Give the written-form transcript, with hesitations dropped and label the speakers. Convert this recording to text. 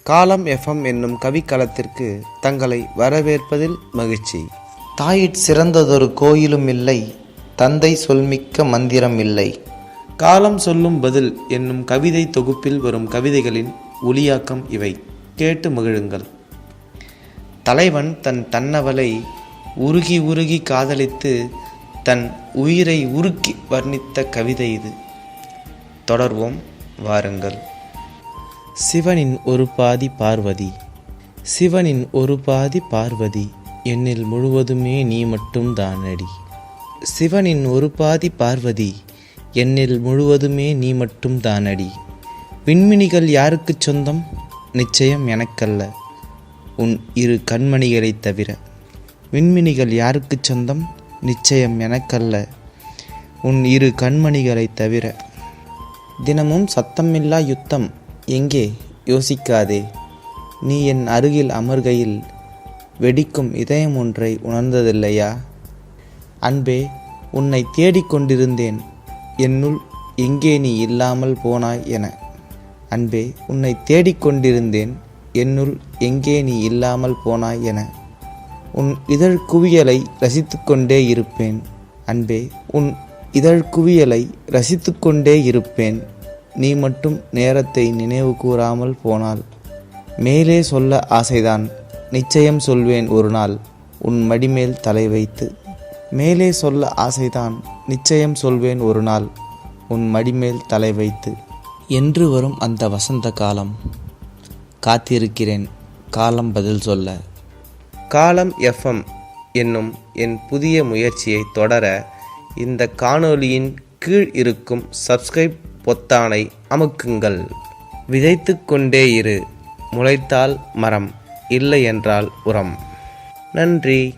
Speaker 1: காலம் எஃப்எம் என்னும் கவிக்களத்திற்கு தங்களை வரவேற்பதில் மகிழ்ச்சி.
Speaker 2: தாயிற் சிறந்ததொரு கோயிலும் இல்லை, தந்தை சொல்மிக்க மந்திரம் இல்லை.
Speaker 1: காலம் சொல்லும் பதில் என்னும் கவிதை தொகுப்பில் வரும் கவிதைகளின் ஒளியாக்கம் இவை. கேட்டு மகிழுங்கள். தலைவன் தன் தன்னவளை உருகி உருகி காதலித்து தன் உயிரை உருக்கி வர்ணித்த கவிதை இது. தொடர்வோம், வாருங்கள். சிவனின் ஒரு பாதி பார்வதி. சிவனின் ஒரு பாதி பார்வதி, என்னில் முழுவதுமே நீ மட்டும் தானடி. சிவனின் ஒரு பாதி பார்வதி, என்னில் முழுவதுமே நீ மட்டும் தானடி. விண்மினிகள் யாருக்கு சொந்தம்? நிச்சயம் எனக்கல்ல, உன் இரு கண்மணிகளைத் தவிர. விண்மினிகள் யாருக்கு சொந்தம்? நிச்சயம் எனக்கல்ல, உன் இரு கண்மணிகளைத் தவிர. தினமும் சத்தமில்லா யுத்தம் எங்கே? யோசிக்காதே. நீ என் அருகில் அமர்கையில் வெடிக்கும் இதயம் ஒன்றை உணர்ந்ததில்லையா? அன்பே, உன்னை தேடிக்கொண்டிருந்தேன், என்னுள் எங்கே நீ இல்லாமல் போனாய் என. அன்பே, உன்னை தேடிக்கொண்டிருந்தேன், என்னுள் எங்கே நீ இல்லாமல் போனாய் என. உன் இதழ் குவியலை ரசித்து கொண்டே இருப்பேன். அன்பே, உன் இதழ் குவியலை ரசித்து கொண்டே இருப்பேன். நீ மட்டும் நேரத்தை நினைவு கூறாமல் போனால். மேலே சொல்ல ஆசைதான், நிச்சயம் சொல்வேன் ஒரு நாள் உன் மடிமேல் தலை வைத்து. மேலே சொல்ல ஆசைதான், நிச்சயம் சொல்வேன் ஒரு நாள் உன் மடிமேல் தலை வைத்து. என்று வரும் அந்த வசந்த காலம், காத்திருக்கிறேன் காலம் பதில் சொல்ல. காலம் எஃப்எம் என்னும் என் புதிய முயற்சியை தொடர இந்த காணொளியின் கீழ் இருக்கும் சப்ஸ்கிரைப் பொத்தானை அமுக்குங்கள். விதைத்து கொண்டே இரு, முளைத்தால் மரம், இல்லை என்றால் உரம். நன்றி.